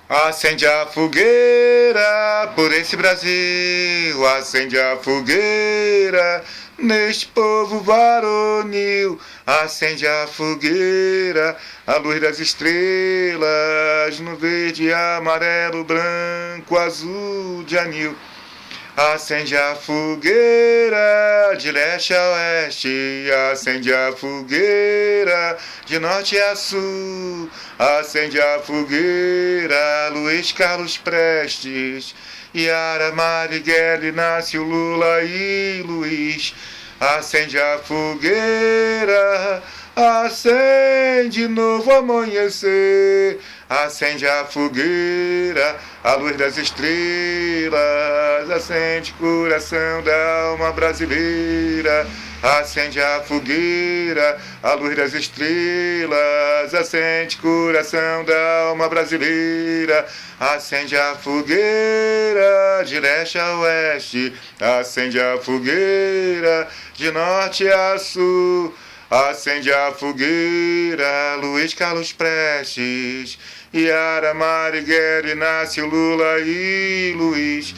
Acende a fogueira por esse Brasil, acende a fogueira neste povo varonil, acende a fogueira, a luz das estrelas no verde, amarelo, branco, azul de anil. Acende a fogueira de leste a oeste, acende a fogueira de norte a sul, acende a fogueira Luiz Carlos Prestes, Yara Marighella, Inácio Lula e Luiz. Acende a fogueira, acende novo amanhecer, acende a fogueira, a luz das estrelas, acende coração da alma brasileira, acende a fogueira, a luz das estrelas, acende coração da alma brasileira, acende a fogueira de leste a oeste, acende a fogueira de norte a sul, acende a fogueira, Luiz Carlos Prestes, Yara Marighella, Inácio Lula e Luiz.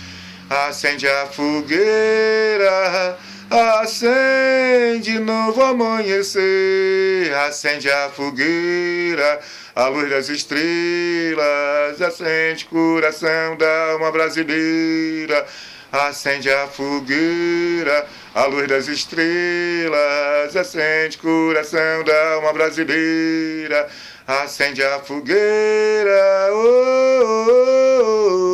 Acende a fogueira, acende novo amanhecer, acende a fogueira, a luz das estrelas, acende coração da alma brasileira, acende a fogueira, a luz das estrelas, acende coração da alma brasileira, acende a fogueira, oh, oh, oh.